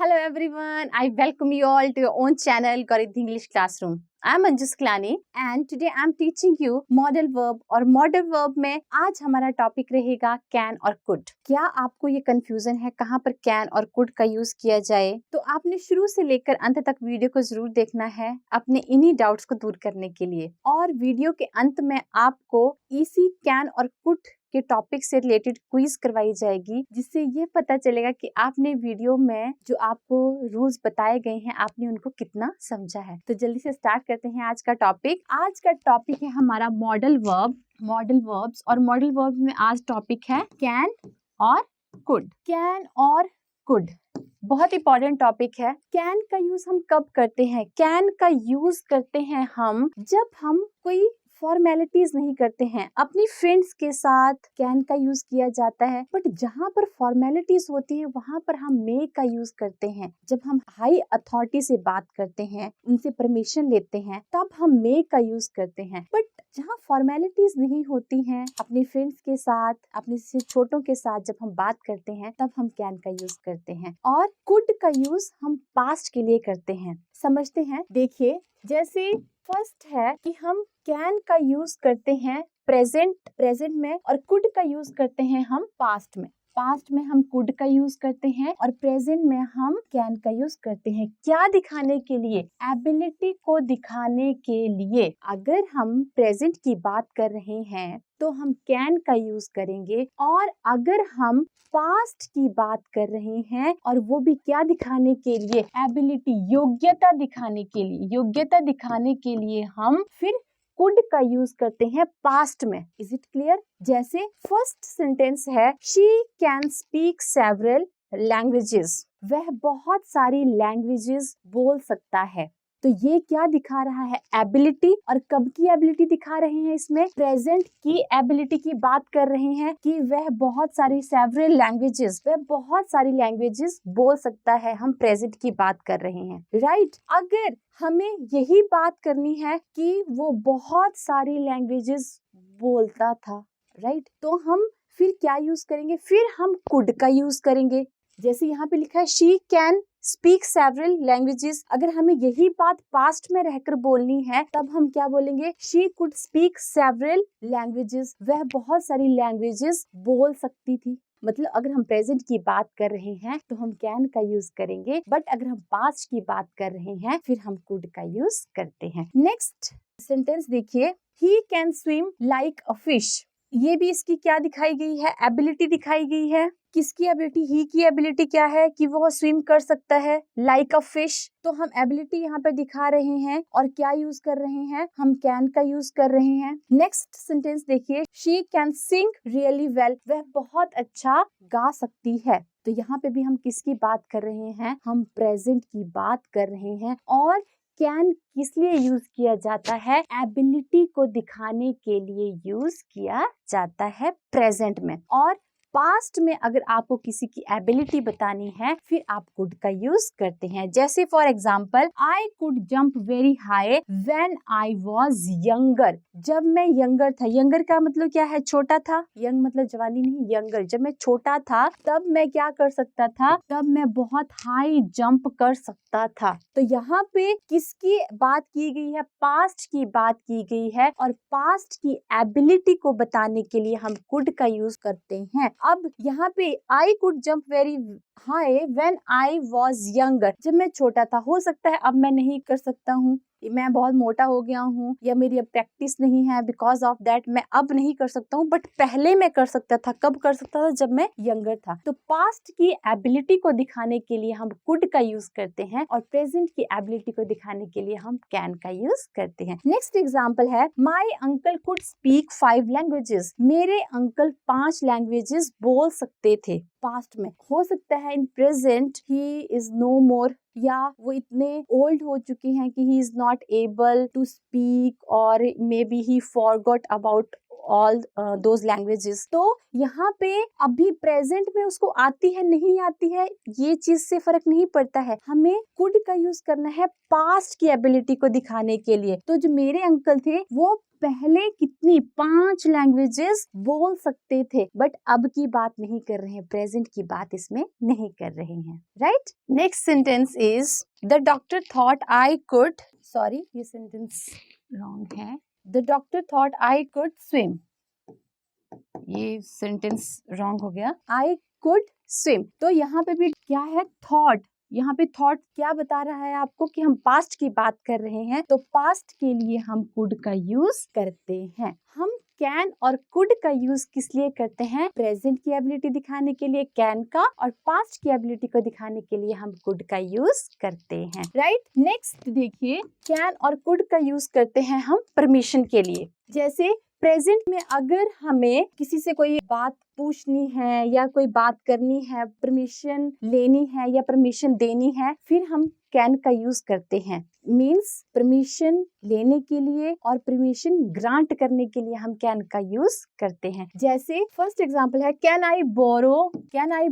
Hello everyone, I welcome you all to your own channel Gaurav English Classroom. I am Anjus Kalani and today I am teaching you modal verb और modal verb में आज हमारा topic रहेगा can और could. क्या आपको ये confusion है कहाँ पर can और could का यूज किया जाए? तो आपने शुरू से लेकर अंत तक वीडियो को जरूर देखना है अपने इन्हीं डाउट्स को दूर करने के लिए। और वीडियो के अंत में आपको इसी can और could के टॉपिक से रिलेटेड क्विज करवाई जाएगी, जिससे ये पता चलेगा कि आपने वीडियो में जो आपको रूल्स बताए गए हैं आपने उनको कितना समझा है। तो जल्दी से स्टार्ट करते हैं आज का टॉपिक। आज का टॉपिक है हमारा मॉडल वर्ब्स और मॉडल वर्ब में आज टॉपिक है कैन और कुड। कैन और कुड बहुत इंपॉर्टेंट टॉपिक है। कैन का यूज हम कब करते हैं? कैन का यूज करते हैं हम जब हम कोई फॉर्मेलिटीज नहीं करते हैं। अपनी फ्रेंड्स के साथ कैन का यूज किया जाता है, बट जहाँ पर फॉर्मेलिटीज होती है वहाँ पर हम मे का यूज करते हैं। जब हम हाई अथॉरिटी से बात करते हैं, उनसे परमिशन लेते हैं, तब हम मे का यूज करते हैं। बट जहाँ फॉर्मेलिटीज नहीं होती हैं, अपने फ्रेंड्स के साथ, अपने से छोटों के साथ जब हम बात करते हैं तब हम कैन का यूज करते हैं। और कुड का यूज हम पास्ट के लिए करते हैं। समझते हैं। देखिए, जैसे फर्स्ट है कि हम कैन का यूज करते हैं प्रेजेंट में और कुड का यूज करते हैं हम पास्ट में। पास्ट में हम कुड का यूज करते हैं और प्रेजेंट में हम कैन का यूज करते हैं। क्या दिखाने के लिए? एबिलिटी को दिखाने के लिए। अगर हम प्रेजेंट की बात कर रहे हैं तो हम कैन का यूज करेंगे, और अगर हम पास्ट की बात कर रहे हैं और वो भी क्या दिखाने के लिए? एबिलिटी, योग्यता दिखाने के लिए। योग्यता दिखाने के लिए हम फिर कुड का यूज करते हैं पास्ट में। Is it clear? जैसे फर्स्ट सेंटेंस है she can speak several languages. वह बहुत सारी लैंग्वेजेस बोल सकता है। तो ये क्या दिखा रहा है? एबिलिटी। और कब की एबिलिटी दिखा रहे हैं? इसमें प्रेजेंट की एबिलिटी की बात कर रहे हैं कि वह बहुत सारी सेवरल लैंग्वेजेस, वह बहुत सारी लैंग्वेजेस बोल सकता है। हम प्रेजेंट की बात कर रहे हैं, राइट? अगर हमें यही बात करनी है कि वो बहुत सारी लैंग्वेजेस बोलता था, राइट, तो हम फिर क्या यूज करेंगे? फिर हम कुड का यूज करेंगे। जैसे यहाँ पे लिखा है she can speak several languages. अगर हमें यही बात पास्ट में रहकर बोलनी है तब हम क्या बोलेंगे? She could speak several languages. वह बहुत सारी लैंग्वेजेस बोल सकती थी। मतलब अगर हम प्रेजेंट की बात कर रहे हैं तो हम कैन का यूज करेंगे, बट अगर हम पास्ट की बात कर रहे हैं फिर हम कुड का यूज करते हैं। नेक्स्ट सेंटेंस देखिए, he can swim like a fish. ये भी इसकी क्या दिखाई गई है? एबिलिटी दिखाई गई है। किसकी एबिलिटी? ही की एबिलिटी क्या है? कि वो स्विम कर सकता है लाइक अ फिश। तो हम एबिलिटी यहाँ पे दिखा रहे हैं और क्या यूज कर रहे हैं? हम कैन का यूज कर रहे हैं। नेक्स्ट सेंटेंस देखिए, she can sing really well. वह बहुत अच्छा गा सकती है। तो यहाँ पे भी हम किसकी बात कर रहे हैं? हम प्रेजेंट की बात कर रहे हैं। और कैन किस लिए यूज किया जाता है? एबिलिटी को दिखाने के लिए यूज किया जाता है प्रेजेंट में। और पास्ट में अगर आपको किसी की एबिलिटी बतानी है फिर आप कुड का यूज करते हैं। जैसे for example, I could jump very high when I was younger. जब मैं यंगर था, यंगर का मतलब क्या है? छोटा था। यंग मतलब जवानी नहीं, यंगर। जब मैं छोटा था तब मैं क्या कर सकता था? तब मैं बहुत हाई जंप कर सकता था। तो यहाँ पे किसकी बात की गई है? पास्ट की बात की गई है, और पास्ट की एबिलिटी को बताने के लिए हम कुड का यूज करते हैं। अब यहाँ पे I could jump very high when I was younger. जब मैं छोटा था, हो सकता है अब मैं नहीं कर सकता हूँ, मैं बहुत मोटा हो गया हूँ या मेरी अब प्रैक्टिस नहीं है, बिकॉज ऑफ दैट मैं अब नहीं कर सकता हूँ, बट पहले मैं कर सकता था। कब कर सकता था? जब मैं यंगर था। तो पास्ट की एबिलिटी को दिखाने के लिए हम कुड का यूज करते हैं और प्रेजेंट की एबिलिटी को दिखाने के लिए हम कैन का यूज करते हैं। नेक्स्ट एग्जाम्पल है, my uncle could speak 5 languages. मेरे अंकल 5 लैंग्वेजेस बोल सकते थे। पास्ट में हो सकता है in present he is no more, या वो इतने ओल्ड हो चुके हैं कि he is not able to speak, और maybe he forgot about all those languages. तो यहाँ पे अभी प्रेजेंट में उसको आती है नहीं आती है ये चीज से फर्क नहीं पड़ता है, हमें कुड का यूज करना है पास्ट की एबिलिटी को दिखाने के लिए। तो जो मेरे अंकल थे वो पहले कितनी 5 लैंग्वेजेस बोल सकते थे, बट अब की बात नहीं कर रहे हैं, प्रेजेंट की बात इसमें नहीं कर रहे हैं, right. Next sentence is the doctor thought I could, sorry ये सेंटेंस रॉन्ग है, the doctor thought I could swim, ये सेंटेंस रॉन्ग हो गया, आई कुड स्विम। तो यहाँ पे भी क्या है, थॉट, यहाँ पे थॉट क्या बता रहा है आपको कि हम पास्ट की बात कर रहे हैं, तो पास्ट के लिए हम कुड का यूज करते हैं। हम कैन और कुड का यूज किस लिए करते हैं, प्रेजेंट की एबिलिटी दिखाने के लिए कैन का, और पास्ट की एबिलिटी को दिखाने के लिए हम कुड का यूज करते हैं, राइट। नेक्स्ट देखिए, कैन और कुड का यूज करते हैं हम परमिशन के लिए। जैसे प्रेजेंट में अगर हमें किसी से कोई बात पूछनी है या कोई बात करनी है, परमिशन लेनी है या परमिशन देनी है, फिर हम कैन का यूज करते हैं। मीन्स परमिशन लेने के लिए और परमिशन ग्रांट करने के लिए हम कैन का यूज करते हैं। जैसे फर्स्ट एग्जांपल है, can I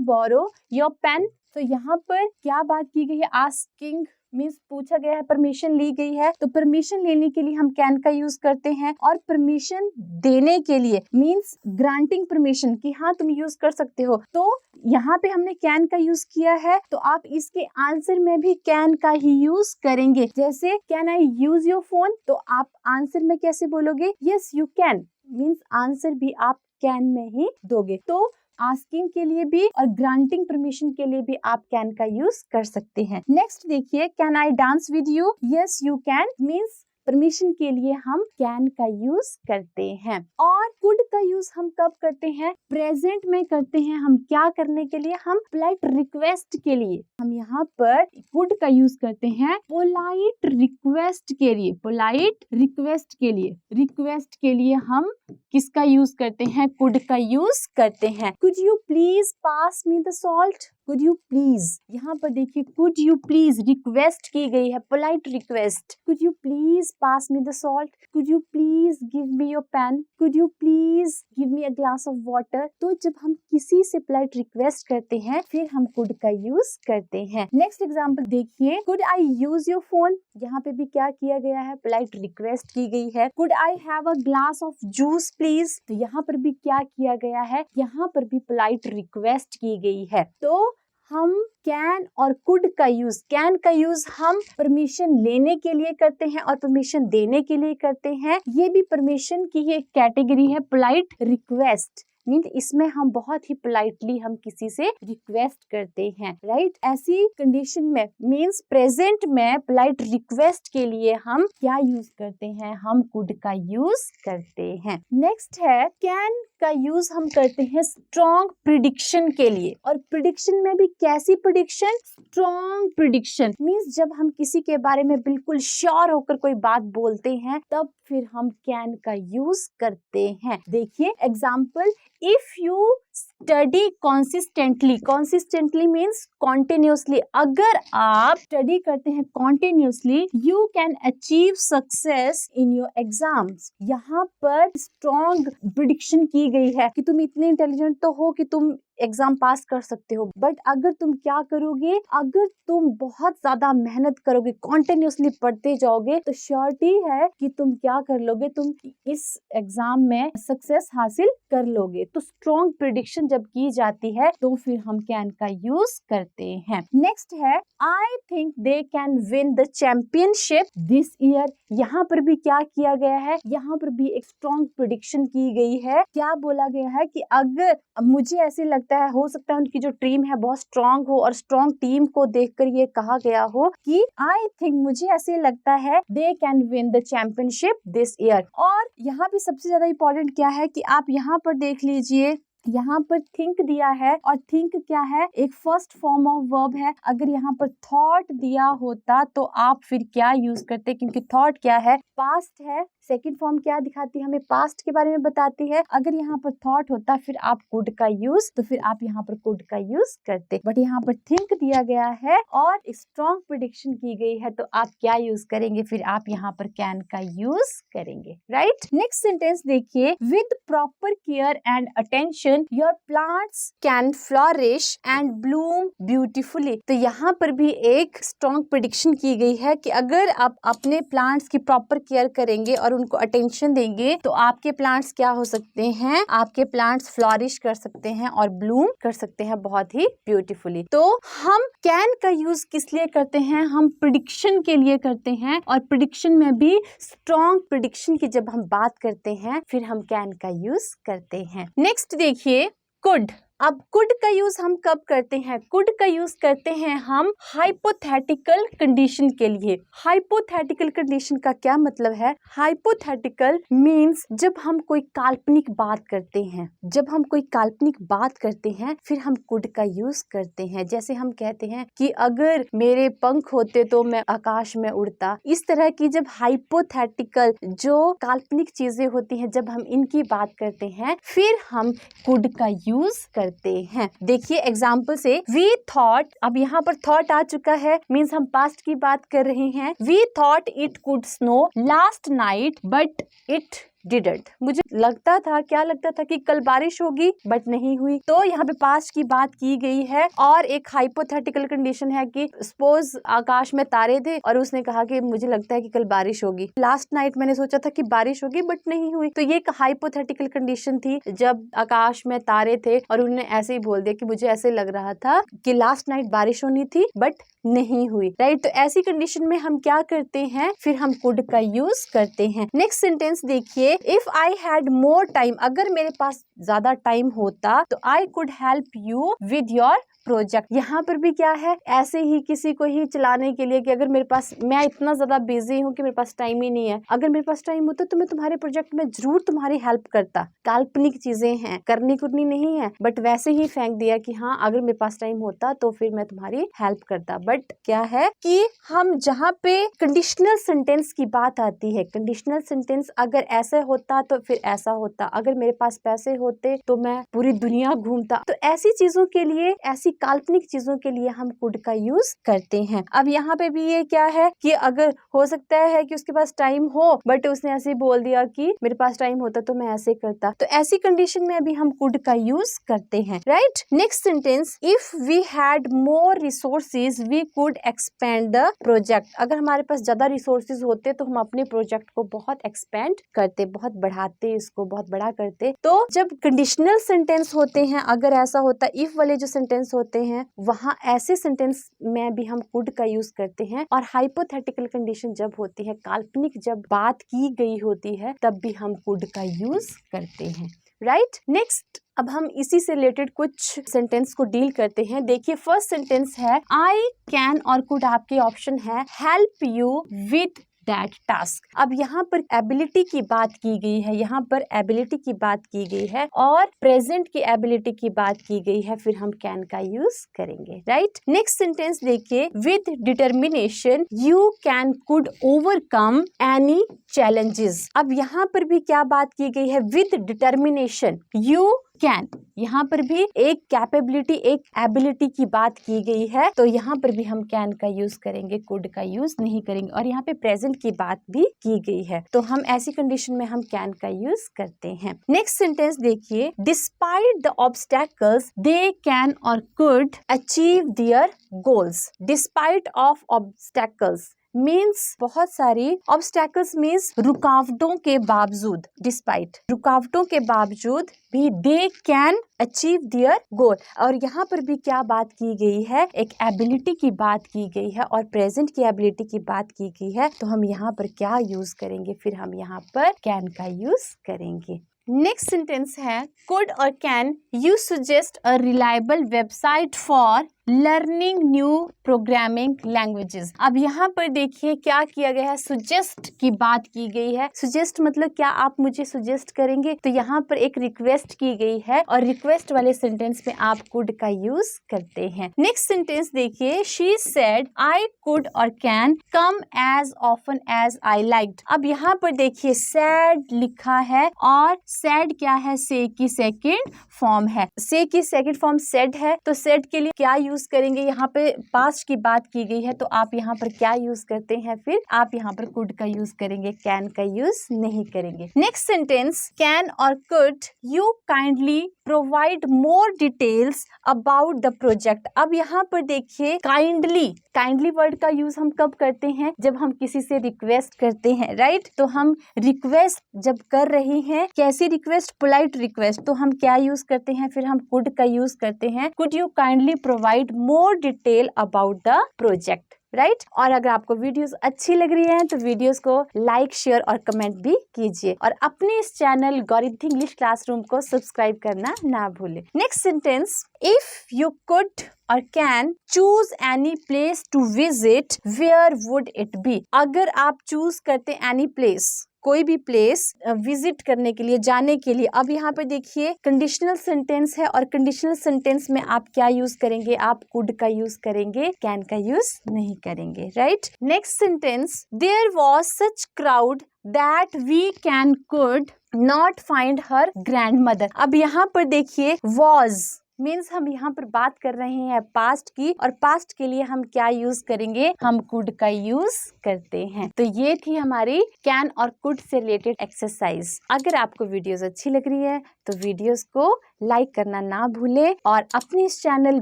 borrow your pen. तो यहाँ पर क्या बात की गई है, आस्किंग मीन्स पूछा गया है, परमिशन ली गई है, तो परमिशन लेने के लिए हम कैन का यूज करते हैं। और परमिशन देने के लिए मीन्स ग्रांटिंग परमिशन कि हाँ तुम यूज कर सकते हो, तो यहाँ पे हमने कैन का यूज किया है, तो आप इसके आंसर में भी कैन का ही यूज करेंगे। जैसे can I use your phone, तो आप आंसर में कैसे बोलोगे, yes you can, means answer भी आप कैन में ही दोगे। तो आस्किंग के लिए भी और ग्रांटिंग परमिशन के लिए भी आप कैन का यूज कर सकते हैं। नेक्स्ट देखिए, can I dance with you, yes you can, means permission के लिए हम कैन का यूज करते हैं। और कुड का यूज हम कब करते हैं, प्रेजेंट में करते हैं। हम क्या करने के लिए, हम पोलाइट रिक्वेस्ट के लिए। हम यहाँ पर कुड का यूज करते हैं पोलाइट रिक्वेस्ट के लिए, पोलाइट रिक्वेस्ट के लिए। रिक्वेस्ट के लिए हम किसका यूज करते हैं, कुड का यूज करते हैं। Could you please pass me the salt, could you please, यहाँ पर देखिए कुड यू प्लीज रिक्वेस्ट की गई है, polite request. Could you please pass me the salt, could you please give me your pen, could you please give me a glass of water. तो जब हम किसी से पोलाइट रिक्वेस्ट करते हैं फिर हम कुड का यूज करते हैं। नेक्स्ट एग्जांपल देखिए, could I use your phone, यहाँ पे भी क्या किया गया है, पोलाइट रिक्वेस्ट की गई है। Could I have a glass of juice please, तो यहाँ पर भी क्या किया गया है, यहाँ पर भी पोलाइट रिक्वेस्ट की गई है। तो हम कैन और कुड का यूज, कैन का यूज हम परमिशन लेने के लिए करते हैं और परमिशन देने के लिए करते हैं। ये भी परमिशन की एक कैटेगरी है, पोलाइट रिक्वेस्ट, मीन इसमें हम बहुत ही पोलाइटली हम किसी से रिक्वेस्ट करते हैं, राइट। ऐसी कंडीशन में मीन्स प्रेजेंट में पोलाइट रिक्वेस्ट के लिए हम क्या यूज करते हैं, हम कुड का यूज करते हैं। नेक्स्ट है, कैन का यूज हम करते हैं स्ट्रॉन्ग प्रिडिक्शन के लिए। और प्रिडिक्शन में भी कैसी प्रिडिक्शन, स्ट्रॉन्ग प्रिडिक्शन, मीन्स जब हम किसी के बारे में बिल्कुल श्योर होकर कोई बात बोलते हैं तब फिर हम कैन का यूज करते हैं। देखिए example, if you study consistently, consistently means continuously, अगर आप स्टडी करते हैं continuously you can achieve success in your exams. यहाँ पर स्ट्रॉन्ग प्रिडिक्शन की गई है कि तुम इतने इंटेलिजेंट तो हो कि तुम एग्जाम पास कर सकते हो, बट अगर तुम क्या करोगे, अगर तुम बहुत ज्यादा मेहनत करोगे, कॉन्टिन्यूसली पढ़ते जाओगे, तो श्योरिटी है कि तुम क्या कर लोगे, तुम इस एग्जाम में सक्सेस हासिल कर लोगे। तो स्ट्रॉन्ग प्रिडिक्शन जब की जाती है तो फिर हम कैन का यूज करते हैं। नेक्स्ट है, I think they can win the championship this year. यहाँ पर भी क्या किया गया है, यहाँ पर भी एक स्ट्रॉन्ग प्रिडिक्शन की गई है। क्या बोला गया है कि अगर मुझे ऐसे लगता है, हो सकता है उनकी जो टीम है बहुत स्ट्रॉन्ग हो और स्ट्रॉन्ग टीम को देखकर ये कहा गया हो कि आई थिंक, मुझे ऐसे लगता है, they can win the championship this year. और यहाँ पे सबसे ज्यादा इंपॉर्टेंट क्या है कि आप यहाँ पर देख लीजिए, यहाँ पर थिंक दिया है और थिंक क्या है, एक फर्स्ट फॉर्म ऑफ वर्ब है। अगर यहाँ पर थॉट दिया होता तो आप फिर क्या यूज करते, क्योंकि थॉट क्या है, पास्ट है, सेकंड फॉर्म क्या दिखाती है, हमें पास्ट के बारे में बताती है। अगर यहाँ पर थॉट होता फिर आप कुड का यूज, तो फिर आप यहाँ पर कुड का यूज करते, बट यहाँ पर थिंक दिया गया है और स्ट्रॉन्ग प्रेडिक्शन की गई है, तो आप क्या यूज करेंगे, फिर आप यहाँ पर कैन का यूज करेंगे, राइट। नेक्स्ट सेंटेंस देखिए, with proper care and attention your plants can flourish and Bloom beautifully. तो यहाँ पर भी एक स्ट्रॉन्ग प्रेडिक्शन की गई है कि अगर आप अपने प्लांट्स की प्रॉपर केयर करेंगे और उनको अटेंशन देंगे तो आपके प्लांट्स क्या हो सकते हैं, आपके प्लांट्स फ्लोरिश कर सकते हैं और ब्लूम कर सकते हैं बहुत ही ब्यूटीफुली। तो हम कैन का यूज किस लिए करते हैं, हम प्रेडिक्शन के लिए करते हैं, और प्रेडिक्शन में भी स्ट्रॉन्ग प्रेडिक्शन की जब हम बात करते हैं फिर हम कैन का यूज करते हैं। नेक्स्ट देखिए, कुड। अब कुड का यूज हम कब करते हैं, कुड का यूज करते हैं हम हाइपोथेटिकल कंडीशन के लिए। हाइपोथेटिकल कंडीशन का क्या मतलब है, हाइपोथेटिकल मींस जब हम कोई काल्पनिक बात करते हैं, जब हम कोई काल्पनिक बात करते हैं फिर हम कुड का यूज करते हैं। जैसे हम कहते हैं कि अगर मेरे पंख होते तो मैं आकाश में उड़ता। इस तरह की जब हाइपोथेटिकल जो काल्पनिक चीजें होती हैं जब हम इनकी बात करते हैं फिर हम कुड का यूज करते हैं। देखिए एग्जाम्पल से, वी थॉट, अब यहाँ पर थॉट आ चुका है, मीन्स हम पास्ट की बात कर रहे हैं। We thought it could snow last night but it didn't. मुझे लगता था, क्या लगता था कि कल बारिश होगी बट नहीं हुई। तो यहाँ पे पास्ट की बात की गई है और एक हाइपोथेटिकल कंडीशन है कि सपोज आकाश में तारे थे और उसने कहा कि मुझे लगता है कि कल बारिश होगी। लास्ट नाइट मैंने सोचा था कि बारिश होगी बट नहीं हुई। तो ये एक हाइपोथेटिकल कंडीशन थी जब आकाश में तारे थे और उन्होंने ऐसे ही बोल दिया कि मुझे ऐसे लग रहा था कि लास्ट नाइट बारिश होनी थी बट नहीं हुई, राइट। तो ऐसी कंडीशन में हम क्या करते हैं, फिर हम कुड का यूज करते हैं। नेक्स्ट सेंटेंस देखिए, if I had more time, अगर मेरे पास ज्यादा टाइम होता तो I could help you with your project. यहाँ पर भी क्या है, ऐसे ही किसी को ही चलाने के लिए कि अगर मेरे पास, मैं इतना ज्यादा बिजी हूँ कि मेरे पास टाइम ही नहीं है, अगर मेरे पास टाइम होता तो मैं तुम्हारे प्रोजेक्ट में जरूर तुम्हारी हेल्प करता। काल्पनिक चीजें हैं, करनी कुरनी नहीं है, बट वैसे ही फेंक दिया कि हाँ अगर मेरे पास टाइम होता तो फिर मैं तुम्हारी हेल्प करता। बट क्या है कि हम जहाँ पे कंडीशनल सेंटेंस की बात आती है, कंडीशनल सेंटेंस अगर ऐसा होता तो फिर ऐसा होता, अगर मेरे पास पैसे होते तो मैं पूरी दुनिया घूमता। तो ऐसी चीजों के लिए, ऐसी काल्पनिक चीजों के लिए हम कुड का यूज करते हैं। अब यहाँ पे भी ये क्या है कि अगर हो सकता है कि उसके पास टाइम हो बट उसने ऐसे बोल दिया कि मेरे पास टाइम होता तो मैं ऐसे करता, तो ऐसी कंडीशन में भी हम कुड का यूज करते हैं, right. Next sentence, if we had more resources we could expand the project. अगर हमारे पास ज्यादा रिसोर्सेज होते तो हम अपने प्रोजेक्ट को बहुत एक्सपेंड करते, बहुत बढ़ाते, इसको बहुत बड़ा करते। तो जब कंडीशनल सेंटेंस होते हैं, अगर ऐसा होता, इफ वाले जो सेंटेंस होते हैं वहां ऐसे सेंटेंस में भी हम कुड का यूज करते हैं। और हाइपोथेटिकल कंडीशन जब होती है, काल्पनिक जब बात की गई होती है, तब भी हम कुड का यूज करते हैं, राइट। नेक्स्ट, अब हम इसी से रिलेटेड कुछ सेंटेंस को डील करते हैं। देखिए फर्स्ट सेंटेंस है, आई कैन और कुड आपके ऑप्शन है, help you with that task. अब यहाँ पर एबिलिटी की बात की गई है, यहाँ पर एबिलिटी की बात की गई है और प्रेजेंट की एबिलिटी की बात की गई है, फिर हम कैन का यूज करेंगे, राइट। नेक्स्ट सेंटेंस देखिए, with determination you can could overcome any challenges. अब यहाँ पर भी क्या बात की गई है, विद डिटर्मिनेशन यू कैन, यहाँ पर भी एक कैपेबिलिटी, एक एबिलिटी की बात की गई है, तो यहाँ पर भी हम कैन का यूज करेंगे, कुड का यूज नहीं करेंगे। और यहाँ पे प्रेजेंट की बात भी की गई है, तो हम ऐसी कंडीशन में हम कैन का यूज करते हैं। नेक्स्ट सेंटेंस देखिए, despite the obstacles they can और could achieve their goals. Despite of obstacles means बहुत सारी, ऑब्स्टेकल्स मीन्स रुकावटों के बावजूद, डिस्पाइट रुकावटों के बावजूद भी दे कैन अचीव देयर गोल। और यहाँ पर भी क्या बात की गई है, एक एबिलिटी की बात की गई है और प्रेजेंट की एबिलिटी की बात की गई है, तो हम यहाँ पर क्या यूज करेंगे, फिर हम यहाँ पर कैन का यूज करेंगे। नेक्स्ट सेंटेंस है, कुड और can you suggest a reliable website for learning new programming languages. अब यहाँ पर देखिए क्या किया गया है, सुजेस्ट की बात की गई है। सुजेस्ट मतलब क्या आप मुझे सुजेस्ट करेंगे, तो यहाँ पर एक रिक्वेस्ट की गई है और रिक्वेस्ट वाले सेंटेंस में आप कुड का यूज करते हैं। नेक्स्ट सेंटेंस देखिए, शी सेड आई कुड और can come as often as I liked. अब यहाँ पर देखिए सैड लिखा है और सैड क्या है, से की सेकंड फॉर्म है। से की सेकंड फॉर्म सेड है, तो सेड के लिए क्या यूज करेंगे, यहाँ पे पास्ट की बात की गई है तो आप यहाँ पर क्या यूज करते हैं, फिर आप यहाँ पर कुड का यूज करेंगे, कैन का यूज नहीं करेंगे। नेक्स्ट सेंटेंस, कैन और could you kindly provide more details about the project. अब यहाँ पर देखिए काइंडली वर्ड का यूज हम कब करते हैं, जब हम किसी से रिक्वेस्ट करते हैं, राइट। तो हम रिक्वेस्ट जब कर रहे हैं, कैसी रिक्वेस्ट, पोलाइट रिक्वेस्ट, तो हम क्या यूज करते हैं, फिर हम कुड का यूज करते हैं। Could you kindly provide more detail about the project, right. और अगर आपको वीडियोस अच्छी लग रही है तो वीडियोस को लाइक, शेयर और कमेंट भी कीजिए और अपने इस चैनल गौरिद्धि इंग्लिश क्लासरूम को सब्सक्राइब करना ना भूलें। Next sentence, if you could और can choose any place to visit, where would it be. अगर आप चूज करते एनी प्लेस, कोई भी प्लेस विजिट करने के लिए, जाने के लिए। अब यहाँ पे देखिए कंडीशनल सेंटेंस है और कंडीशनल सेंटेंस में आप क्या यूज करेंगे, आप कुड का यूज करेंगे, कैन का यूज नहीं करेंगे, right. Next sentence, there was such crowd that we can could not find her grandmother. अब यहाँ पर देखिए was मीन्स हम यहाँ पर बात कर रहे हैं पास्ट की, और पास्ट के लिए हम क्या यूज करेंगे, हम कुड का यूज करते हैं। तो ये थी हमारी कैन और कुड से रिलेटेड एक्सरसाइज। अगर आपको वीडियोस अच्छी लग रही है तो वीडियोस को लाइक करना ना भूलें और अपने इस चैनल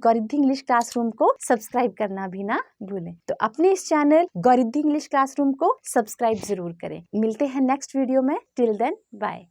गौरिद्धि इंग्लिश क्लासरूम को सब्सक्राइब करना भी ना भूलें। तो अपने इस चैनल गौरिद्धि इंग्लिश क्लासरूम को सब्सक्राइब जरूर करें। मिलते हैं नेक्स्ट वीडियो में। Till then bye.